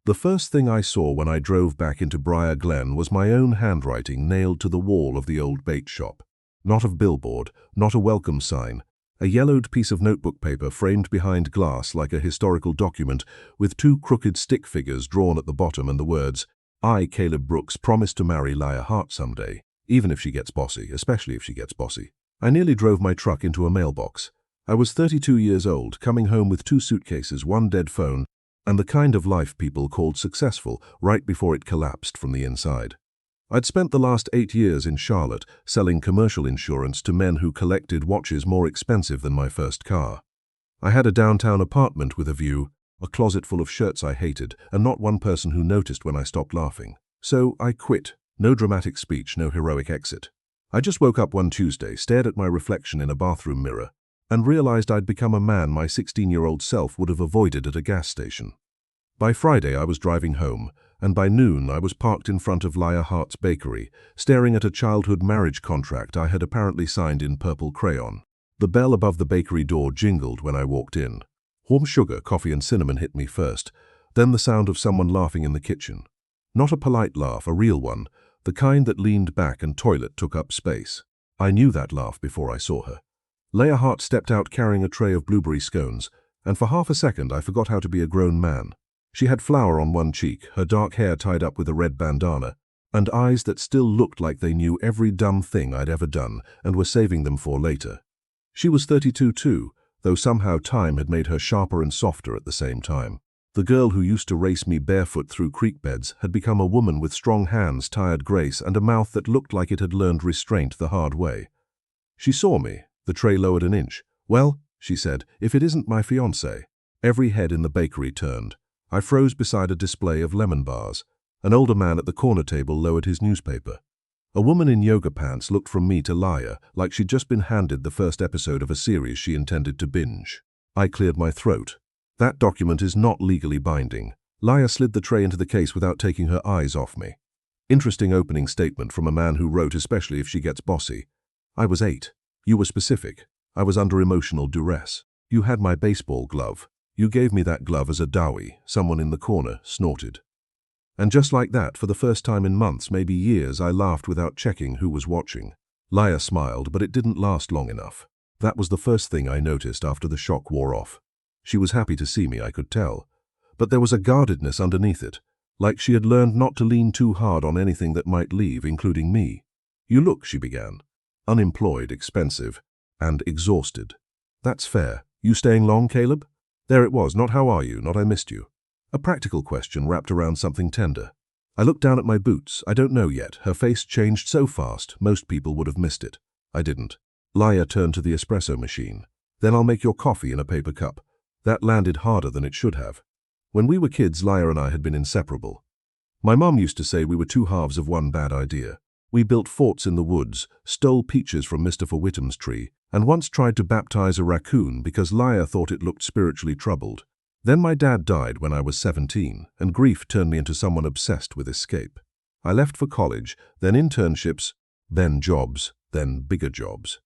The first thing I saw when I drove back into Briar Glen was my own handwriting nailed to the wall of the old bait shop. Not a billboard, not a welcome sign. A yellowed piece of notebook paper framed behind glass like a historical document with two crooked stick figures drawn at the bottom and the words, "I, Caleb Brooks, promise to marry Leah Hart someday, even if she gets bossy, especially if she gets bossy." I nearly drove my truck into a mailbox. I was 32 years old, coming home with 2 suitcases, 1 dead phone, and the kind of life people called successful right before it collapsed from the inside. I'd spent the last 8 years in Charlotte selling commercial insurance to men who collected watches more expensive than my first car. I had a downtown apartment with a view, a closet full of shirts I hated, and not one person who noticed when I stopped laughing. So I quit. No dramatic speech, no heroic exit. I just woke up one Tuesday, stared at my reflection in a bathroom mirror, and realized I'd become a man my 16-year-old self would have avoided at a gas station. By Friday I was driving home, and by noon I was parked in front of Leah Hart's bakery, staring at a childhood marriage contract I had apparently signed in purple crayon. The bell above the bakery door jingled when I walked in. Warm sugar, coffee and cinnamon hit me first, then the sound of someone laughing in the kitchen. Not a polite laugh, a real one, the kind that leaned back and toilet took up space. I knew that laugh before I saw her. Leah Hart stepped out carrying a tray of blueberry scones, and for half a second I forgot how to be a grown man. She had flour on one cheek, her dark hair tied up with a red bandana, and eyes that still looked like they knew every dumb thing I'd ever done and were saving them for later. She was 32 too, though somehow time had made her sharper and softer at the same time. The girl who used to race me barefoot through creek beds had become a woman with strong hands, tired grace, and a mouth that looked like it had learned restraint the hard way. She saw me, the tray lowered an inch. "Well," she said, "if it isn't my fiancé." Every head in the bakery turned. I froze beside a display of lemon bars. An older man at the corner table lowered his newspaper. A woman in yoga pants looked from me to Leah like she'd just been handed the first episode of a series she intended to binge. I cleared my throat. "That document is not legally binding." Leah slid the tray into the case without taking her eyes off me. Interesting opening statement from a man who wrote, "especially if she gets bossy." I was 8. You were specific. I was under emotional duress. "You had my baseball glove. You gave me that glove as a dowry," someone in the corner snorted. And just like that, for the first time in months, maybe years, I laughed without checking who was watching. Leah smiled, but it didn't last long enough. That was the first thing I noticed after the shock wore off. She was happy to see me, I could tell. But there was a guardedness underneath it, like she had learned not to lean too hard on anything that might leave, including me. "You look," she began. "Unemployed, expensive, and exhausted." "That's fair. You staying long, Caleb?" There it was, not "how are you," not "I missed you." A practical question wrapped around something tender. I looked down at my boots. I don't know yet. Her face changed so fast, most people would have missed it. I didn't. Leah turned to the espresso machine. "Then I'll make your coffee in a paper cup." That landed harder than it should have. When we were kids, Leah and I had been inseparable. My mom used to say we were two halves of one bad idea. We built forts in the woods, stole peaches from Mr. Whittam's tree, and once tried to baptize a raccoon because Leah thought it looked spiritually troubled. Then my dad died when I was 17, and grief turned me into someone obsessed with escape. I left for college, then internships, then jobs, then bigger jobs.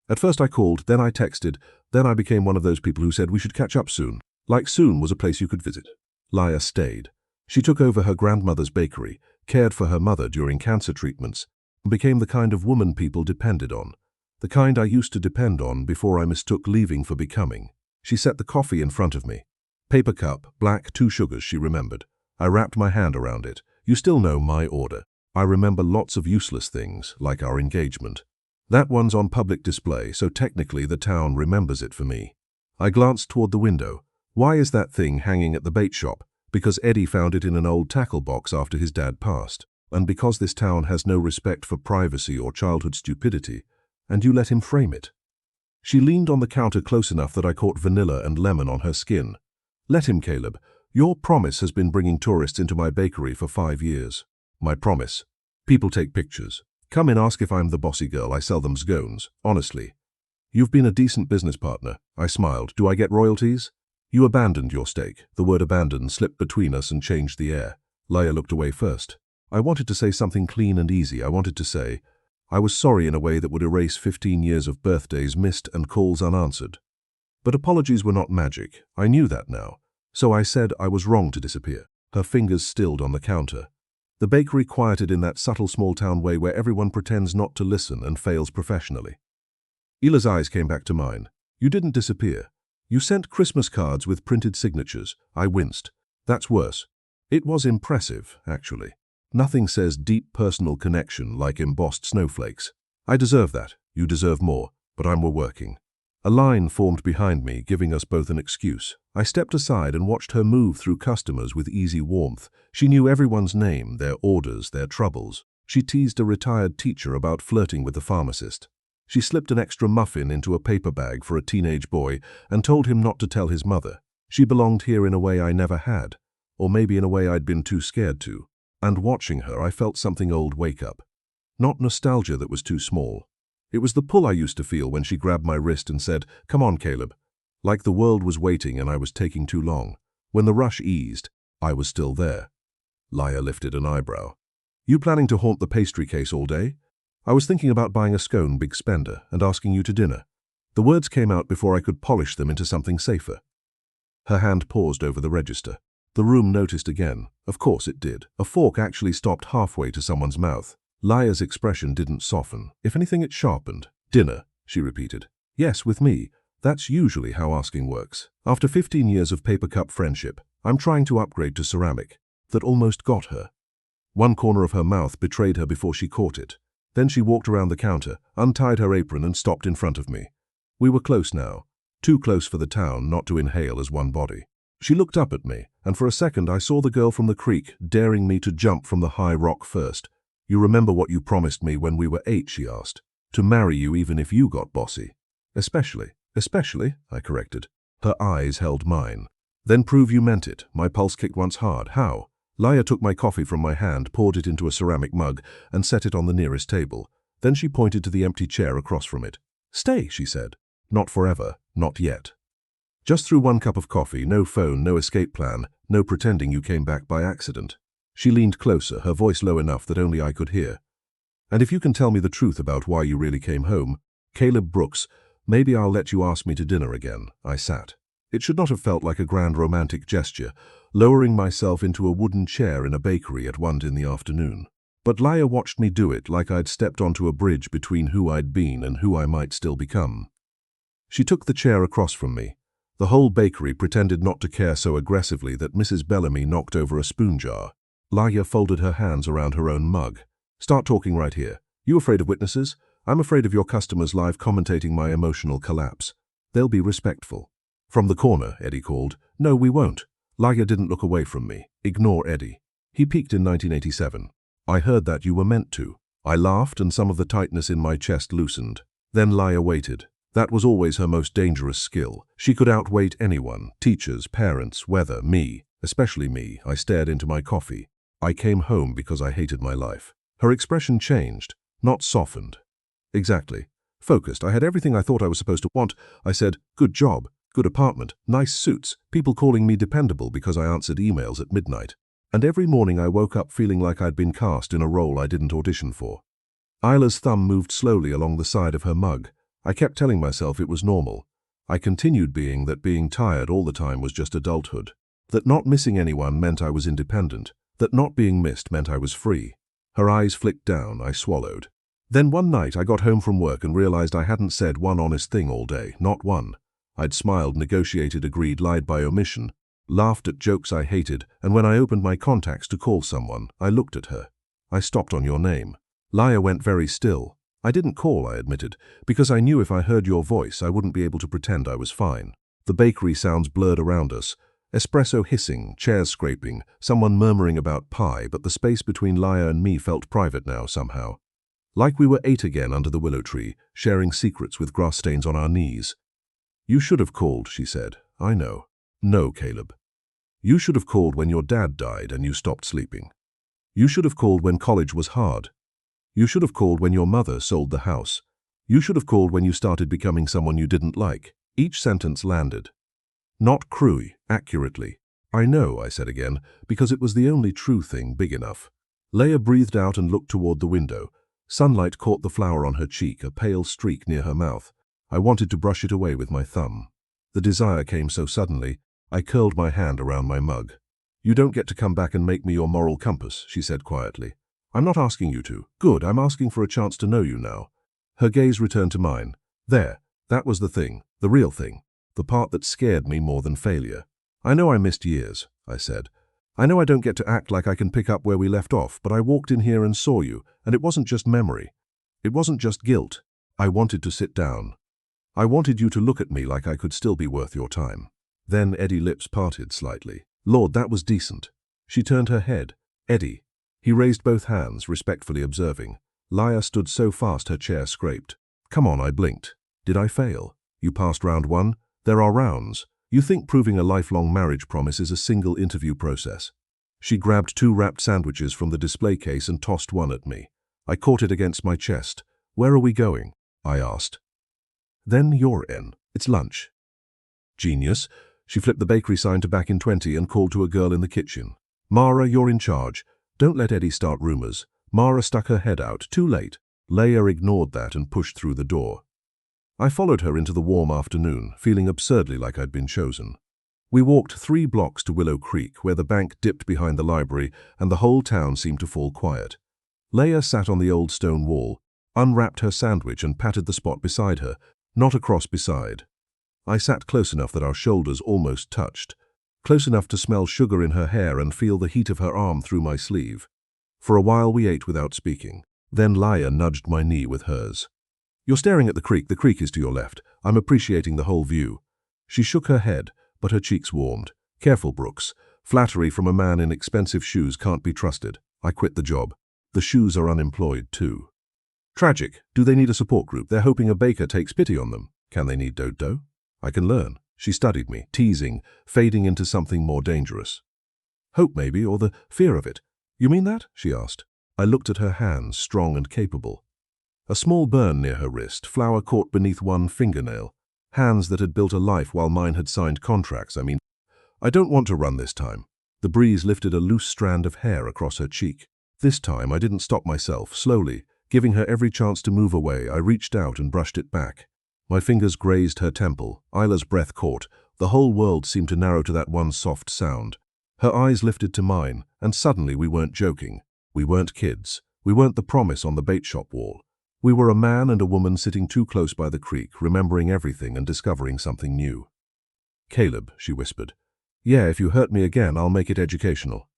At first I called, then I texted, then I became one of those people who said we should catch up soon. Like soon was a place you could visit. Leah stayed. She took over her grandmother's bakery, cared for her mother during cancer treatments, and became the kind of woman people depended on. The kind I used to depend on before I mistook leaving for becoming. She set the coffee in front of me. Paper cup, black, 2 sugars, she remembered. I wrapped my hand around it. You still know my order. I remember lots of useless things, like our engagement. That one's on public display, so technically the town remembers it for me. I glanced toward the window. Why is that thing hanging at the bait shop? Because Eddie found it in an old tackle box after his dad passed. And because this town has no respect for privacy or childhood stupidity, and you let him frame it. She leaned on the counter close enough that I caught vanilla and lemon on her skin. "Let him, Caleb. Your promise has been bringing tourists into my bakery for 5 years. My promise. People take pictures. Come in, ask if I'm the bossy girl. I sell them scones. Honestly. You've been a decent business partner." I smiled. "Do I get royalties?" "You abandoned your stake." The word abandon slipped between us and changed the air. Leah looked away first. I wanted to say something clean and easy. I wanted to say, I was sorry in a way that would erase 15 years of birthdays missed and calls unanswered. But apologies were not magic. I knew that now. So I said I was wrong to disappear. Her fingers stilled on the counter. The bakery quieted in that subtle small-town way where everyone pretends not to listen and fails professionally. Ila's eyes came back to mine. You didn't disappear. You sent Christmas cards with printed signatures. I winced. That's worse. It was impressive, actually. Nothing says deep personal connection like embossed snowflakes. I deserve that. You deserve more. But we're working. A line formed behind me, giving us both an excuse. I stepped aside and watched her move through customers with easy warmth. She knew everyone's name, their orders, their troubles. She teased a retired teacher about flirting with the pharmacist. She slipped an extra muffin into a paper bag for a teenage boy and told him not to tell his mother. She belonged here in a way I never had, or maybe in a way I'd been too scared to. And watching her, I felt something old wake up. Not nostalgia that was too small. It was the pull I used to feel when she grabbed my wrist and said, "Come on, Caleb." Like the world was waiting and I was taking too long. When the rush eased, I was still there. Laya lifted an eyebrow. You planning to haunt the pastry case all day? I was thinking about buying a scone, big spender, and asking you to dinner. The words came out before I could polish them into something safer. Her hand paused over the register. The room noticed again. Of course it did. A fork actually stopped halfway to someone's mouth. Laya's expression didn't soften. If anything, it sharpened. Dinner, she repeated. Yes, with me. That's usually how asking works. After 15 years of paper cup friendship, I'm trying to upgrade to ceramic. That almost got her. One corner of her mouth betrayed her before she caught it. Then she walked around the counter, untied her apron and stopped in front of me. We were close now. Too close for the town not to inhale as one body. She looked up at me, and for a second I saw the girl from the creek daring me to jump from the high rock first. You remember what you promised me when we were 8, she asked. To marry you even if you got bossy. Especially, I corrected. Her eyes held mine. Then prove you meant it. My pulse kicked once hard. How? Laya took my coffee from my hand, poured it into a ceramic mug, and set it on the nearest table. Then she pointed to the empty chair across from it. Stay, she said. Not forever, not yet. Just through one cup of coffee, no phone, no escape plan, no pretending you came back by accident. She leaned closer, her voice low enough that only I could hear. And if you can tell me the truth about why you really came home, Caleb Brooks, maybe I'll let you ask me to dinner again. I sat. It should not have felt like a grand romantic gesture, lowering myself into a wooden chair in a bakery at 1 in the afternoon. But Laya watched me do it like I'd stepped onto a bridge between who I'd been and who I might still become. She took the chair across from me. The whole bakery pretended not to care so aggressively that Mrs. Bellamy knocked over a spoon jar. Laya folded her hands around her own mug. Start talking right here. You afraid of witnesses? I'm afraid of your customers live commentating my emotional collapse. They'll be respectful. From the corner, Eddie called. No, we won't. Laya didn't look away from me. Ignore Eddie. He peaked in 1987. I heard that you were meant to. I laughed and some of the tightness in my chest loosened. Then Laya waited. That was always her most dangerous skill. She could outwait anyone, teachers, parents, weather, me. Especially me. I stared into my coffee. I came home because I hated my life. Her expression changed, not softened. Exactly. Focused. I had everything I thought I was supposed to want. I said, good job, good apartment, nice suits, people calling me dependable because I answered emails at midnight. And every morning I woke up feeling like I'd been cast in a role I didn't audition for. Isla's thumb moved slowly along the side of her mug. I kept telling myself it was normal. I continued being tired all the time was just adulthood. That not missing anyone meant I was independent. That not being missed meant I was free. Her eyes flicked down. I swallowed. Then one night I got home from work and realized I hadn't said one honest thing all day, not one. I'd smiled, negotiated, agreed, lied by omission, laughed at jokes I hated, and when I opened my contacts to call someone, I looked at her. I stopped on your name. Laya went very still. I didn't call, I admitted, because I knew if I heard your voice I wouldn't be able to pretend I was fine. The bakery sounds blurred around us. Espresso hissing, chairs scraping, someone murmuring about pie, but the space between Laya and me felt private now somehow. Like we were 8 again under the willow tree, sharing secrets with grass stains on our knees. You should have called, she said. I know. No, Caleb. You should have called when your dad died and you stopped sleeping. You should have called when college was hard. You should have called when your mother sold the house. You should have called when you started becoming someone you didn't like. Each sentence landed. Not cruy, accurately. I know, I said again, because it was the only true thing big enough. Leia breathed out and looked toward the window. Sunlight caught the flower on her cheek, a pale streak near her mouth. I wanted to brush it away with my thumb. The desire came so suddenly, I curled my hand around my mug. You don't get to come back and make me your moral compass, she said quietly. I'm not asking you to. Good, I'm asking for a chance to know you now. Her gaze returned to mine. There, that was the thing, the real thing, the part that scared me more than failure. I know I missed years, I said. I know I don't get to act like I can pick up where we left off, but I walked in here and saw you, and it wasn't just memory. It wasn't just guilt. I wanted to sit down. I wanted you to look at me like I could still be worth your time. Then Eddie's lips parted slightly. Lord, that was decent. She turned her head. Eddie. He raised both hands, respectfully observing. Laya stood so fast her chair scraped. Come on, I blinked. Did I fail? You passed round 1? There are rounds. You think proving a lifelong marriage promise is a single interview process. She grabbed 2 wrapped sandwiches from the display case and tossed one at me. I caught it against my chest. Where are we going? I asked. Then you're in. It's lunch. Genius. She flipped the bakery sign to back in 20 and called to a girl in the kitchen. Mara, you're in charge. Don't let Eddie start rumors. Mara stuck her head out. Too late. Leia ignored that and pushed through the door. I followed her into the warm afternoon, feeling absurdly like I'd been chosen. We walked 3 blocks to Willow Creek, where the bank dipped behind the library and the whole town seemed to fall quiet. Leia sat on the old stone wall, unwrapped her sandwich and patted the spot beside her, not across beside. I sat close enough that our shoulders almost touched, close enough to smell sugar in her hair and feel the heat of her arm through my sleeve. For a while we ate without speaking. Then Leia nudged my knee with hers. You're staring at the creek is to your left. I'm appreciating the whole view. She shook her head, but her cheeks warmed. Careful, Brooks. Flattery from a man in expensive shoes can't be trusted. I quit the job. The shoes are unemployed too. Tragic. Do they need a support group? They're hoping a baker takes pity on them. Can they need dodo? I can learn. She studied me, teasing, fading into something more dangerous. Hope maybe, or the fear of it. You mean that? She asked. I looked at her hands, strong and capable. A small burn near her wrist, flour caught beneath one fingernail. Hands that had built a life while mine had signed contracts. I don't want to run this time. The breeze lifted a loose strand of hair across her cheek. This time I didn't stop myself. Slowly, giving her every chance to move away, I reached out and brushed it back. My fingers grazed her temple. Isla's breath caught. The whole world seemed to narrow to that one soft sound. Her eyes lifted to mine, and suddenly we weren't joking. We weren't kids. We weren't the promise on the bait shop wall. We were a man and a woman sitting too close by the creek, remembering everything and discovering something new. Caleb, she whispered. Yeah, if you hurt me again, I'll make it educational.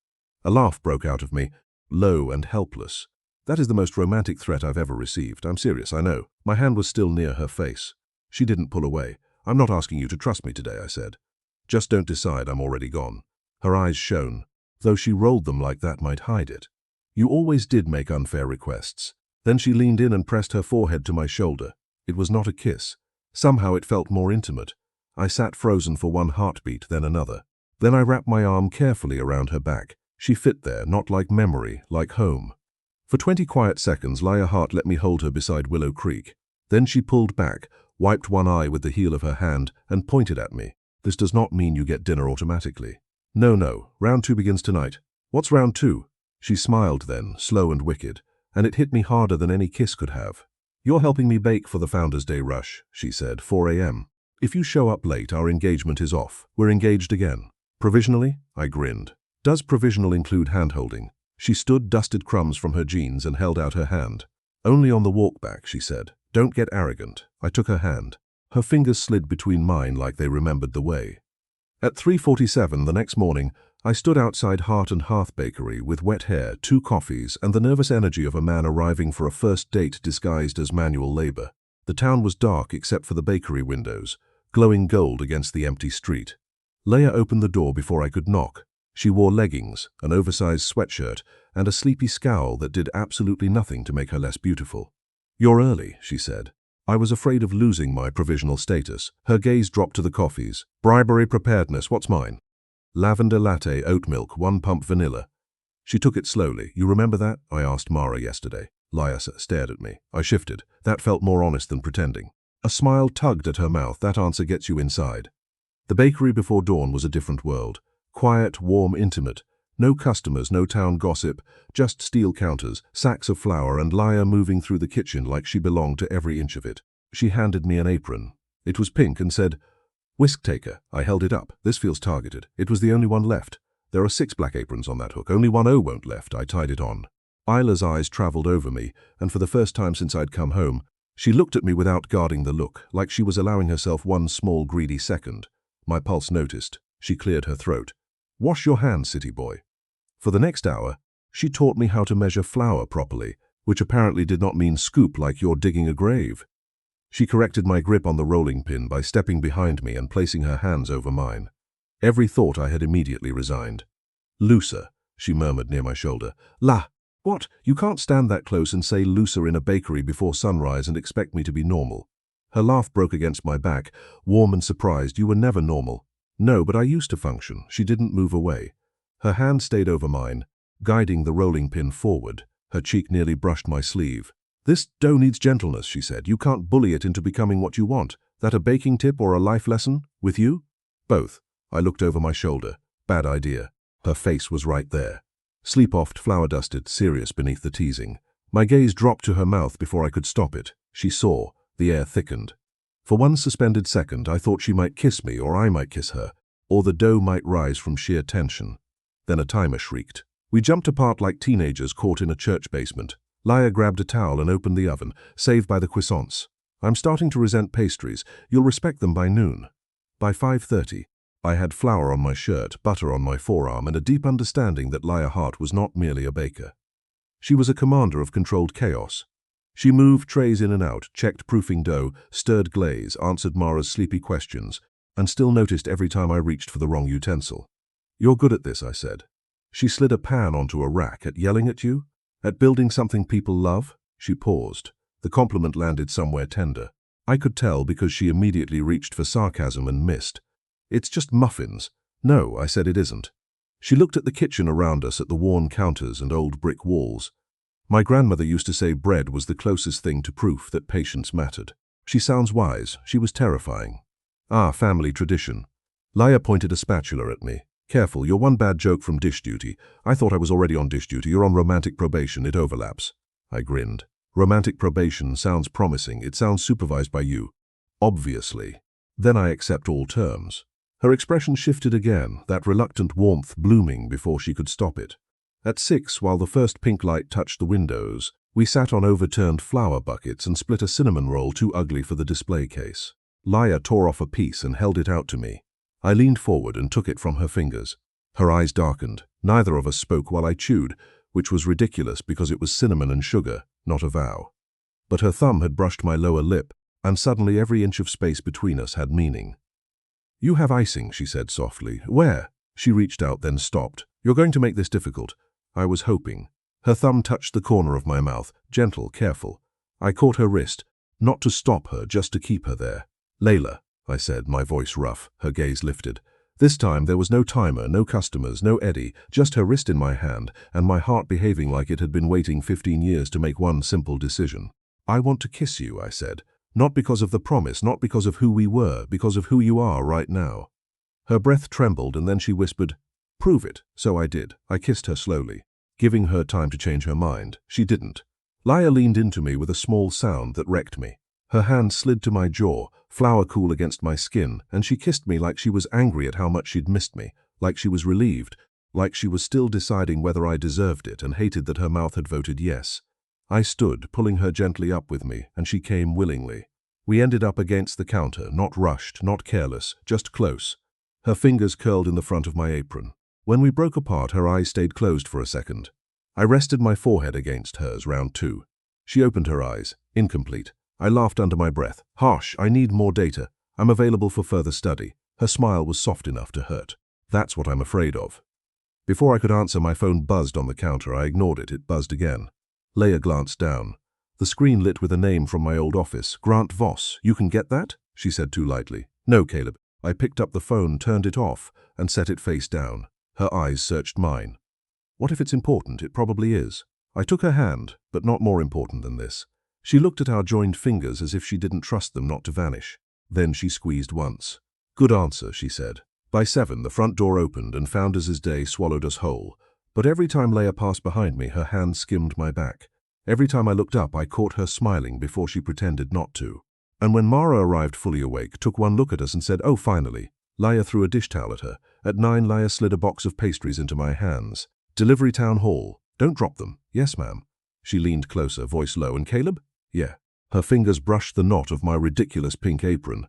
A laugh broke out of me, low and helpless. That is the most romantic threat I've ever received. I'm serious, I know. My hand was still near her face. She didn't pull away. I'm not asking you to trust me today, I said. Just don't decide I'm already gone. Her eyes shone, though she rolled them like that might hide it. You always did make unfair requests. Then she leaned in and pressed her forehead to my shoulder. It was not a kiss. Somehow it felt more intimate. I sat frozen for one heartbeat, then another. Then I wrapped my arm carefully around her back. She fit there, not like memory, like home. For 20 quiet seconds, Leia Hart let me hold her beside Willow Creek. Then she pulled back, wiped one eye with the heel of her hand, and pointed at me. This does not mean you get dinner automatically. No, round 2 begins tonight. What's round 2? She smiled then, slow and wicked, and it hit me harder than any kiss could have. You're helping me bake for the Founders' Day rush, she said, 4 a.m. If you show up late, our engagement is off. We're engaged again. Provisionally? I grinned. Does provisional include hand-holding? She stood, dusted crumbs from her jeans, and held out her hand. Only on the walk back, she said. Don't get arrogant. I took her hand. Her fingers slid between mine like they remembered the way. At 3:47 the next morning, I stood outside Heart and Hearth Bakery with wet hair, 2 coffees, and the nervous energy of a man arriving for a first date disguised as manual labor. The town was dark except for the bakery windows, glowing gold against the empty street. Leia opened the door before I could knock. She wore leggings, an oversized sweatshirt, and a sleepy scowl that did absolutely nothing to make her less beautiful. You're early, she said. I was afraid of losing my provisional status. Her gaze dropped to the coffees. Bribery preparedness, what's mine? Lavender latte, oat milk, 1 pump vanilla. She took it slowly. You remember that? I asked Mara yesterday. Leia stared at me. I shifted. That felt more honest than pretending. A smile tugged at her mouth. That answer gets you inside. The bakery before dawn was a different world. Quiet, warm, intimate. No customers, no town gossip, just steel counters, sacks of flour, and Leia moving through the kitchen like she belonged to every inch of it. She handed me an apron. It was pink and said, "Whisk taker." I held it up. This feels targeted. It was the only one left. There are 6 black aprons on that hook. Only one O won't left. I tied it on. Isla's eyes traveled over me, and for the first time since I'd come home, she looked at me without guarding the look, like she was allowing herself one small greedy second. My pulse noticed. She cleared her throat. Wash your hands, city boy. For the next hour, she taught me how to measure flour properly, which apparently did not mean scoop like you're digging a grave. She corrected my grip on the rolling pin by stepping behind me and placing her hands over mine. Every thought I had immediately resigned. Looser, she murmured near my shoulder. La! What? You can't stand that close and say looser in a bakery before sunrise and expect me to be normal. Her laugh broke against my back, warm and surprised. You were never normal. No, but I used to function. She didn't move away. Her hand stayed over mine, guiding the rolling pin forward. Her cheek nearly brushed my sleeve. This dough needs gentleness, she said. You can't bully it into becoming what you want. That a baking tip or a life lesson? With you? Both. I looked over my shoulder. Bad idea. Her face was right there. Sleep-offed, flour-dusted, serious beneath the teasing. My gaze dropped to her mouth before I could stop it. She saw. The air thickened. For one suspended second, I thought she might kiss me, or I might kiss her, or the dough might rise from sheer tension. Then a timer shrieked. We jumped apart like teenagers caught in a church basement. Laya grabbed a towel and opened the oven, saved by the croissants. I'm starting to resent pastries. You'll respect them by noon. By 5:30, I had flour on my shirt, butter on my forearm, and a deep understanding that Laya Hart was not merely a baker. She was a commander of controlled chaos. She moved trays in and out, checked proofing dough, stirred glaze, answered Mara's sleepy questions, and still noticed every time I reached for the wrong utensil. You're good at this, I said. She slid a pan onto a rack. At yelling at you? At building something people love? She paused. The compliment landed somewhere tender. I could tell because she immediately reached for sarcasm and missed. It's just muffins. No, I said, it isn't. She looked at the kitchen around us, at the worn counters and old brick walls. My grandmother used to say bread was the closest thing to proof that patience mattered. She sounds wise. She was terrifying. Ah, family tradition. Laya pointed a spatula at me. Careful, you're one bad joke from dish duty. I thought I was already on dish duty. You're on romantic probation. It overlaps. I grinned. Romantic probation sounds promising. It sounds supervised by you. Obviously. Then I accept all terms. Her expression shifted again, that reluctant warmth blooming before she could stop it. At 6, while the first pink light touched the windows, we sat on overturned flour buckets and split a cinnamon roll too ugly for the display case. Laya tore off a piece and held it out to me. I leaned forward and took it from her fingers. Her eyes darkened. Neither of us spoke while I chewed, which was ridiculous because it was cinnamon and sugar, not a vow. But her thumb had brushed my lower lip, and suddenly every inch of space between us had meaning. You have icing, she said softly. Where? She reached out, then stopped. You're going to make this difficult. I was hoping. Her thumb touched the corner of my mouth, gentle, careful. I caught her wrist, not to stop her, just to keep her there. Layla, I said, my voice rough. Her gaze lifted. This time there was no timer, no customers, no Eddie, just her wrist in my hand, and my heart behaving like it had been waiting 15 years to make one simple decision. I want to kiss you, I said. Not because of the promise, not because of who we were, because of who you are right now. Her breath trembled, and then she whispered, Prove it. So I did. I kissed her slowly, giving her time to change her mind. She didn't. Laya leaned into me with a small sound that wrecked me. Her hand slid to my jaw, flour cool against my skin, and she kissed me like she was angry at how much she'd missed me, like she was relieved, like she was still deciding whether I deserved it and hated that her mouth had voted yes. I stood, pulling her gently up with me, and she came willingly. We ended up against the counter, not rushed, not careless, just close. Her fingers curled in the front of my apron. When we broke apart, her eyes stayed closed for a second. I rested my forehead against hers, round 2. She opened her eyes, incomplete. I laughed under my breath. Harsh, I need more data. I'm available for further study. Her smile was soft enough to hurt. That's what I'm afraid of. Before I could answer, my phone buzzed on the counter. I ignored it. It buzzed again. Leia glanced down. The screen lit with a name from my old office. Grant Voss. You can get that? She said too lightly. No, Caleb. I picked up the phone, turned it off, and set it face down. Her eyes searched mine. What if it's important? It probably is. I took her hand, but not more important than this. She looked at our joined fingers as if she didn't trust them not to vanish. Then she squeezed once. Good answer, she said. By 7, the front door opened and Founders' Day swallowed us whole. But every time Leia passed behind me, her hand skimmed my back. Every time I looked up, I caught her smiling before she pretended not to. And when Mara arrived fully awake, took one look at us and said, Oh, finally. Laya threw a dish towel at her. At 9, Laya slid a box of pastries into my hands. Delivery Town Hall. Don't drop them. Yes, ma'am. She leaned closer, voice low. And Caleb? Yeah. Her fingers brushed the knot of my ridiculous pink apron.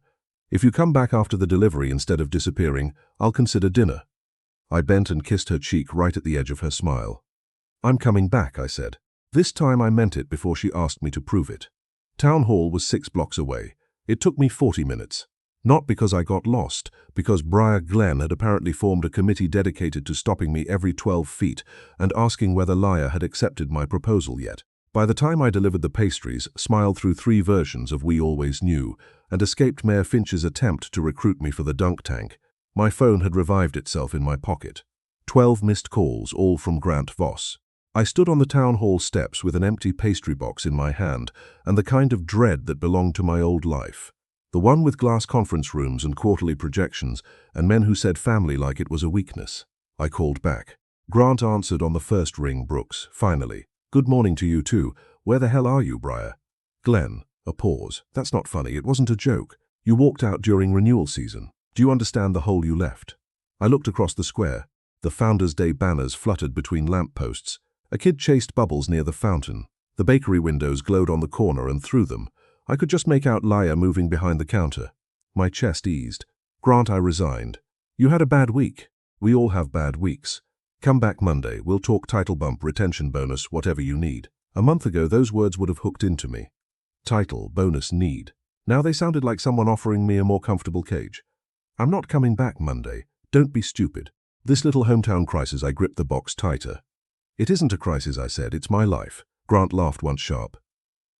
If you come back after the delivery instead of disappearing, I'll consider dinner. I bent and kissed her cheek right at the edge of her smile. I'm coming back, I said. This time I meant it before she asked me to prove it. Town Hall was 6 blocks away. It took me 40 minutes. Not because I got lost, because Briar Glen had apparently formed a committee dedicated to stopping me every 12 feet and asking whether Laya had accepted my proposal yet. By the time I delivered the pastries, smiled through 3 versions of We Always Knew, and escaped Mayor Finch's attempt to recruit me for the dunk tank, my phone had revived itself in my pocket. 12 missed calls, all from Grant Voss. I stood on the town hall steps with an empty pastry box in my hand and the kind of dread that belonged to my old life. The one with glass conference rooms and quarterly projections and men who said family like it was a weakness. I called back. Grant answered on the first ring, Brooks, finally. Good morning to you too. Where the hell are you, Briar? Glenn. A pause. That's not funny. It wasn't a joke. You walked out during renewal season. Do you understand the hole you left? I looked across the square. The Founders' Day banners fluttered between lampposts. A kid chased bubbles near the fountain. The bakery windows glowed on the corner, and through them, I could just make out Laya moving behind the counter. My chest eased. Grant, I resigned. You had a bad week. We all have bad weeks. Come back Monday. We'll talk title bump, retention bonus, whatever you need. A month ago, those words would have hooked into me. Title, bonus, need. Now they sounded like someone offering me a more comfortable cage. I'm not coming back Monday. Don't be stupid. This little hometown crisis, I gripped the box tighter. It isn't a crisis, I said. It's my life. Grant laughed once sharp.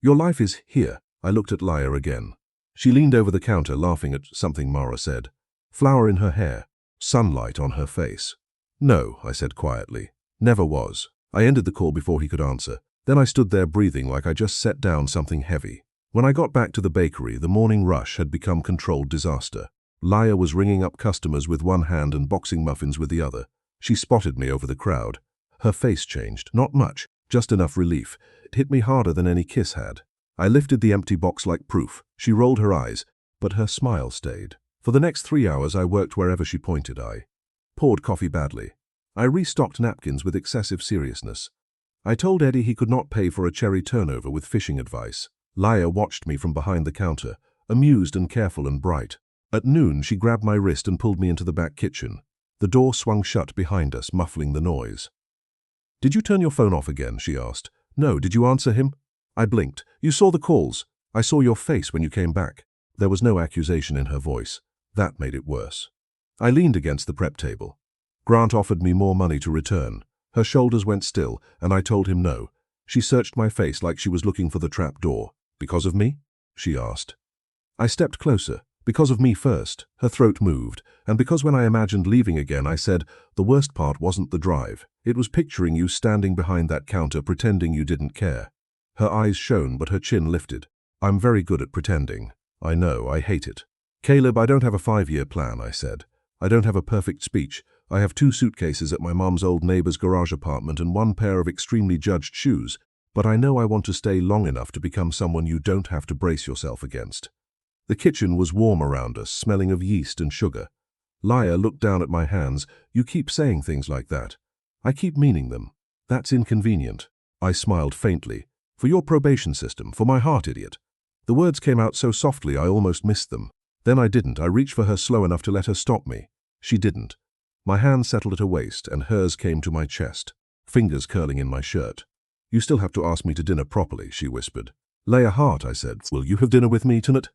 Your life is here. I looked at Laya again. She leaned over the counter, laughing at something Mara said. Flower in her hair. Sunlight on her face. No, I said quietly. Never was. I ended the call before he could answer. Then I stood there breathing like I just set down something heavy. When I got back to the bakery, the morning rush had become controlled disaster. Laya was ringing up customers with one hand and boxing muffins with the other. She spotted me over the crowd. Her face changed. Not much, just enough relief. It hit me harder than any kiss had. I lifted the empty box like proof. She rolled her eyes, but her smile stayed. For the next 3 hours I worked wherever she pointed. I poured coffee badly. I restocked napkins with excessive seriousness. I told Eddie he could not pay for a cherry turnover with fishing advice. Laya watched me from behind the counter, amused and careful and bright. At noon she grabbed my wrist and pulled me into the back kitchen. The door swung shut behind us, muffling the noise. Did you turn your phone off again? She asked. No, did you answer him? I blinked. You saw the calls. I saw your face when you came back. There was no accusation in her voice. That made it worse. I leaned against the prep table. Grant offered me more money to return. Her shoulders went still, and I told him no. She searched my face like she was looking for the trap door. Because of me? She asked. I stepped closer. Because of me first. Her throat moved, and because when I imagined leaving again, I said, the worst part wasn't the drive. It was picturing you standing behind that counter pretending you didn't care. Her eyes shone, but her chin lifted. I'm very good at pretending. I know, I hate it. Caleb, I don't have a 5-year plan, I said. I don't have a perfect speech. I have 2 suitcases at my mom's old neighbor's garage apartment and 1 pair of extremely judged shoes, but I know I want to stay long enough to become someone you don't have to brace yourself against. The kitchen was warm around us, smelling of yeast and sugar. Laya looked down at my hands. You keep saying things like that. I keep meaning them. That's inconvenient. I smiled faintly. For your probation system, for my heart, idiot. The words came out so softly I almost missed them. Then I didn't. I reached for her slow enough to let her stop me. She didn't. My hand settled at her waist and hers came to my chest, fingers curling in my shirt. You still have to ask me to dinner properly, she whispered. Laya Hart, I said. Will you have dinner with me tonight?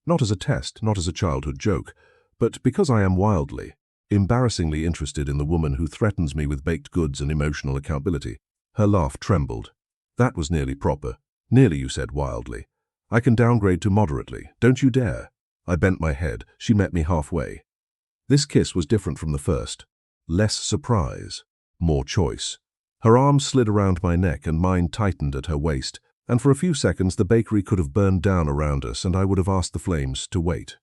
Not as a test, not as a childhood joke, but because I am wildly, embarrassingly interested in the woman who threatens me with baked goods and emotional accountability. Her laugh trembled. That was nearly proper. Nearly, you said wildly. I can downgrade to moderately. Don't you dare. I bent my head. She met me halfway. This kiss was different from the first. Less surprise. More choice. Her arms slid around my neck and mine tightened at her waist, and for a few seconds the bakery could have burned down around us and I would have asked the flames to wait.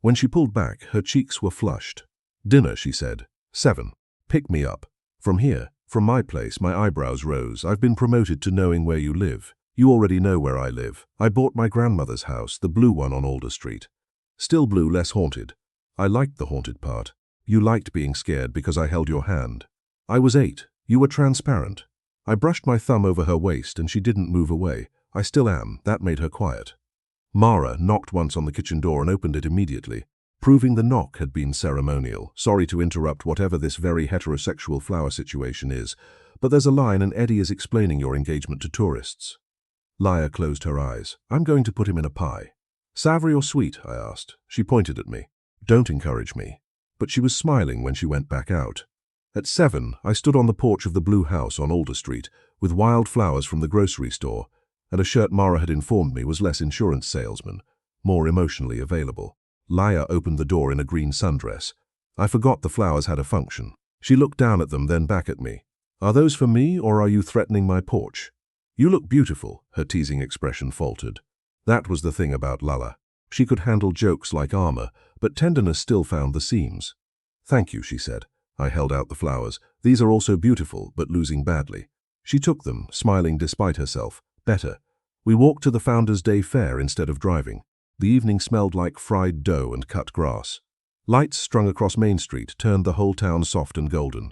When she pulled back, her cheeks were flushed. Dinner, she said. 7. Pick me up. From here, from my place, my eyebrows rose. I've been promoted to knowing where you live. You already know where I live. I bought my grandmother's house, the blue one on Alder Street. Still blue, less haunted. I liked the haunted part. You liked being scared because I held your hand. I was 8. You were transparent. I brushed my thumb over her waist and she didn't move away. I still am. That made her quiet. Mara knocked once on the kitchen door and opened it immediately, proving the knock had been ceremonial. Sorry to interrupt whatever this very heterosexual flower situation is, but there's a line and Eddie is explaining your engagement to tourists. Laya closed her eyes. I'm going to put him in a pie. Savory or sweet? I asked. She pointed at me. Don't encourage me. But she was smiling when she went back out. At 7, I stood on the porch of the blue house on Alder Street with wild flowers from the grocery store and a shirt Mara had informed me was less insurance salesman, more emotionally available. Laya opened the door in a green sundress. I forgot the flowers had a function. She looked down at them, then back at me. Are those for me, or are you threatening my porch? You look beautiful, her teasing expression faltered. That was the thing about Lala. She could handle jokes like armor, but tenderness still found the seams. Thank you, she said. I held out the flowers. These are also beautiful, but losing badly. She took them, smiling despite herself. Better. We walked to the Founders' Day fair instead of driving. The evening smelled like fried dough and cut grass. Lights strung across Main Street turned the whole town soft and golden.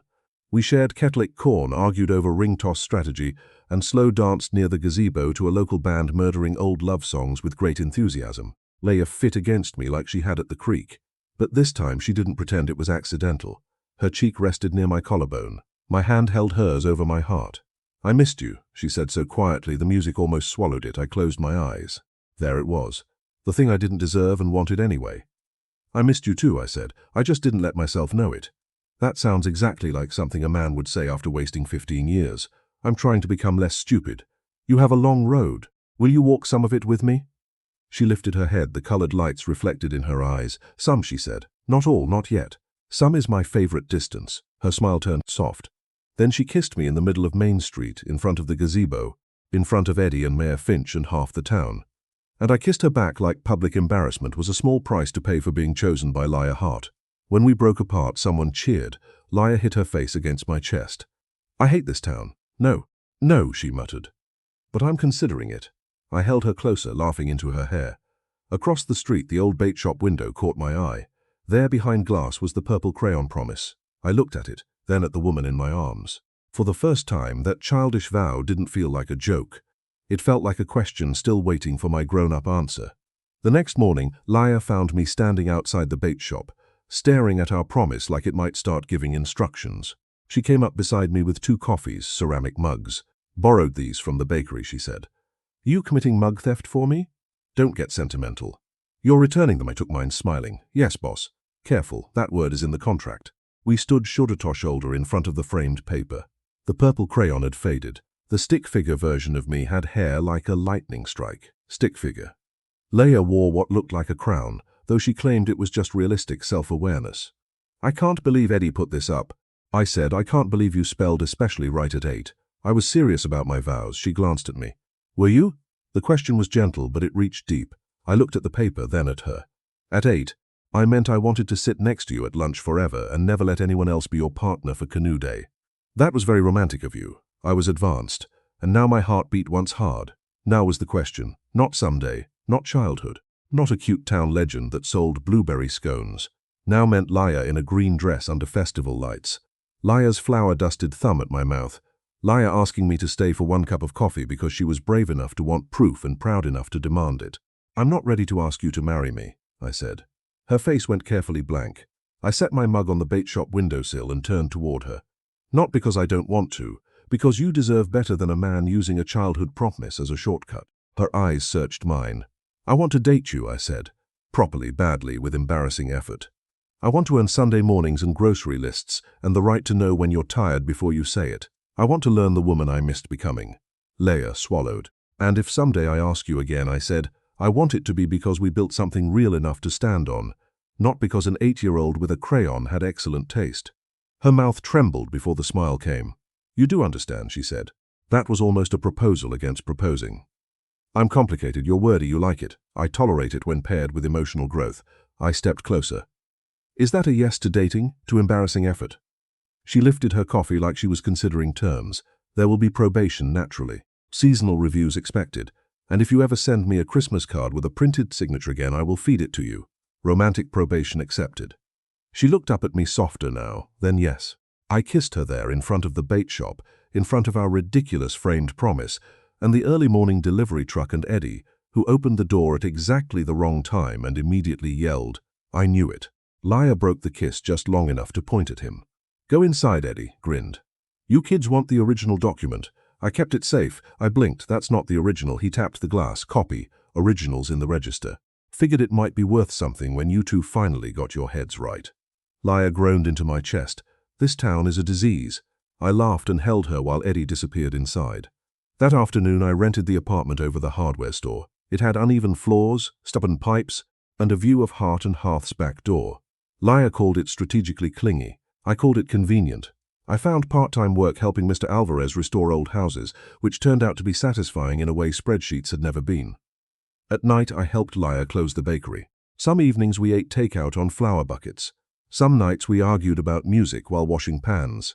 We shared Kettlick corn, argued over ring toss strategy, and slow danced near the gazebo to a local band murdering old love songs with great enthusiasm. Leia fit against me like she had at the creek. But this time she didn't pretend it was accidental. Her cheek rested near my collarbone. My hand held hers over my heart. I missed you, she said so quietly the music almost swallowed it. I closed my eyes. There it was. The thing I didn't deserve and wanted anyway. I missed you too, I said. I just didn't let myself know it. That sounds exactly like something a man would say after wasting 15 years. I'm trying to become less stupid. You have a long road. Will you walk some of it with me? She lifted her head, the colored lights reflected in her eyes. Some, she said. Not all, not yet. Some is my favorite distance. Her smile turned soft. Then she kissed me in the middle of Main Street, in front of the gazebo, in front of Eddie and Mayor Finch and half the town. And I kissed her back like public embarrassment was a small price to pay for being chosen by Laya Hart. When we broke apart, someone cheered. Laya hit her face against my chest. I hate this town. No, no, she muttered. But I'm considering it. I held her closer, laughing into her hair. Across the street, the old bait shop window caught my eye. There behind glass was the purple crayon promise. I looked at it, then at the woman in my arms. For the first time, that childish vow didn't feel like a joke. It felt like a question still waiting for my grown-up answer. The next morning, Laya found me standing outside the bait shop, staring at our promise like it might start giving instructions. She came up beside me with 2 coffees, ceramic mugs. Borrowed these from the bakery, she said. You committing mug theft for me? Don't get sentimental. You're returning them, I took mine, smiling. Yes, boss. Careful, that word is in the contract. We stood shoulder to shoulder in front of the framed paper. The purple crayon had faded. The stick figure version of me had hair like a lightning strike. Stick figure. Leia wore what looked like a crown, though she claimed it was just realistic self-awareness. I can't believe Eddie put this up. I said, I can't believe you spelled especially right at 8. I was serious about my vows. She glanced at me. Were you? The question was gentle, but it reached deep. I looked at the paper, then at her. At 8, I meant I wanted to sit next to you at lunch forever and never let anyone else be your partner for canoe day. That was very romantic of you. I was advanced, and now my heart beat once hard. Now was the question. Not someday, not childhood, not a cute town legend that sold blueberry scones. Now meant Laya in a green dress under festival lights. Laya's flower-dusted thumb at my mouth. Laya asking me to stay for 1 cup of coffee because she was brave enough to want proof and proud enough to demand it. I'm not ready to ask you to marry me, I said. Her face went carefully blank. I set my mug on the bait shop windowsill and turned toward her. Not because I don't want to, because you deserve better than a man using a childhood promise as a shortcut. Her eyes searched mine. I want to date you, I said. Properly, badly, with embarrassing effort. I want to earn Sunday mornings and grocery lists and the right to know when you're tired before you say it. I want to learn the woman I missed becoming. Leia swallowed. And if someday I ask you again, I said, I want it to be because we built something real enough to stand on, not because an 8-year-old with a crayon had excellent taste. Her mouth trembled before the smile came. You do understand, she said. That was almost a proposal against proposing. I'm complicated, you're wordy, you like it. I tolerate it when paired with emotional growth. I stepped closer. Is that a yes to dating, to embarrassing effort? She lifted her coffee like she was considering terms. There will be probation, naturally. Seasonal reviews expected. And if you ever send me a Christmas card with a printed signature again, I will feed it to you. Romantic probation accepted. She looked up at me softer now, then yes. I kissed her there in front of the bait shop, in front of our ridiculous framed promise, and the early morning delivery truck and Eddie, who opened the door at exactly the wrong time and immediately yelled, "I knew it." Laya broke the kiss just long enough to point at him. "Go inside," Eddie grinned. "You kids want the original document. I kept it safe." I blinked. "That's not the original." He tapped the glass. "Copy. Original's in the register. Figured it might be worth something when you two finally got your heads right." Laya groaned into my chest. "This town is a disease." I laughed and held her while Eddie disappeared inside. That afternoon I rented the apartment over the hardware store. It had uneven floors, stubborn pipes, and a view of Heart and Hearth's back door. Laya called it strategically clingy. I called it convenient. I found part-time work helping Mr. Alvarez restore old houses, which turned out to be satisfying in a way spreadsheets had never been. At night I helped Laya close the bakery. Some evenings we ate takeout on flour buckets. Some nights we argued about music while washing pans.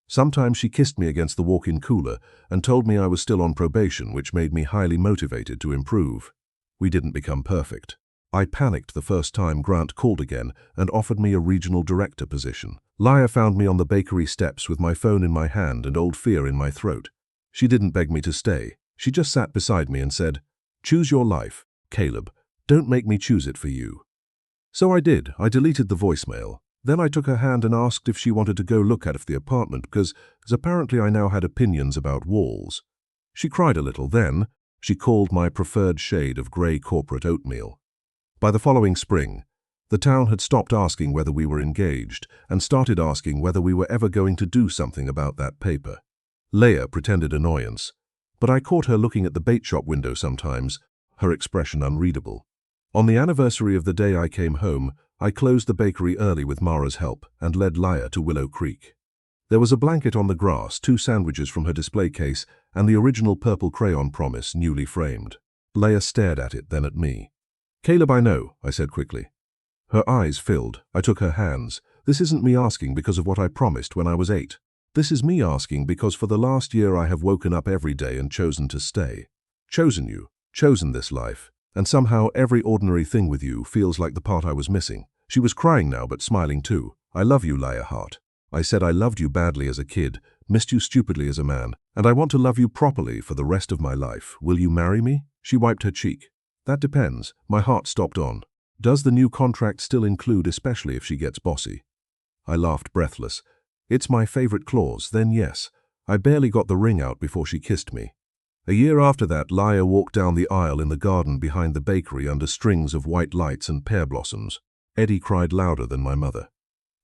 Sometimes she kissed me against the walk-in cooler and told me I was still on probation, which made me highly motivated to improve. We didn't become perfect. I panicked the first time Grant called again and offered me a regional director position. Laya found me on the bakery steps with my phone in my hand and old fear in my throat. She didn't beg me to stay. She just sat beside me and said, "Choose your life, Caleb. Don't make me choose it for you." So I did. I deleted the voicemail. Then I took her hand and asked if she wanted to go look at the apartment because apparently I now had opinions about walls. She cried a little. Then she called my preferred shade of grey corporate oatmeal. By the following spring, the town had stopped asking whether we were engaged and started asking whether we were ever going to do something about that paper. Leia pretended annoyance, but I caught her looking at the bait shop window sometimes, her expression unreadable. On the anniversary of the day I came home, I closed the bakery early with Mara's help and led Laya to Willow Creek. There was a blanket on the grass, 2 sandwiches from her display case, and the original purple crayon promise newly framed. Leia stared at it, then at me. "Caleb, I know," I said quickly. Her eyes filled. I took her hands. "This isn't me asking because of what I promised when I was 8. This is me asking because for the last year I have woken up every day and chosen to stay. Chosen you, chosen this life. And somehow every ordinary thing with you feels like the part I was missing." She was crying now, but smiling too. "I love you, Laya Hart. I said I loved you badly as a kid, missed you stupidly as a man, and I want to love you properly for the rest of my life. Will you marry me?" She wiped her cheek. "That depends." My heart stopped on. "Does the new contract still include especially if she gets bossy?" I laughed breathless. "It's my favorite clause, then yes." I barely got the ring out before she kissed me. A year after that, Laya walked down the aisle in the garden behind the bakery under strings of white lights and pear blossoms. Eddie cried louder than my mother.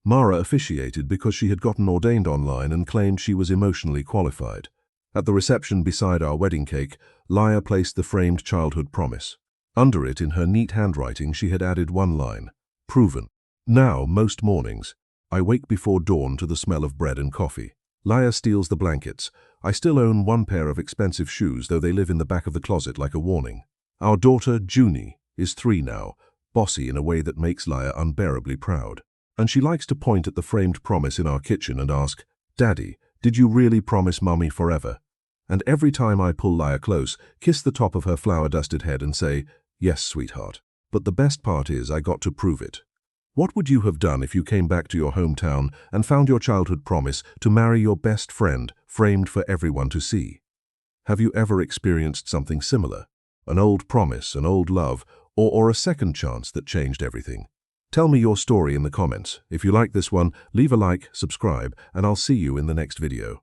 Mara officiated because she had gotten ordained online and claimed she was emotionally qualified. At the reception beside our wedding cake, Laya placed the framed childhood promise. Under it, in her neat handwriting, she had added one line, "Proven." Now, most mornings, I wake before dawn to the smell of bread and coffee. Laya steals the blankets. I still own 1 pair of expensive shoes, though they live in the back of the closet like a warning. Our daughter, Junie, is 3 now, bossy in a way that makes Laya unbearably proud. And she likes to point at the framed promise in our kitchen and ask, "Daddy, did you really promise Mummy forever?" And every time I pull Laya close, kiss the top of her flour-dusted head and say, "Yes, sweetheart." But the best part is I got to prove it. What would you have done if you came back to your hometown and found your childhood promise to marry your best friend framed for everyone to see? Have you ever experienced something similar? An old promise, an old love, or a second chance that changed everything? Tell me your story in the comments. If you like this one, leave a like, subscribe, and I'll see you in the next video.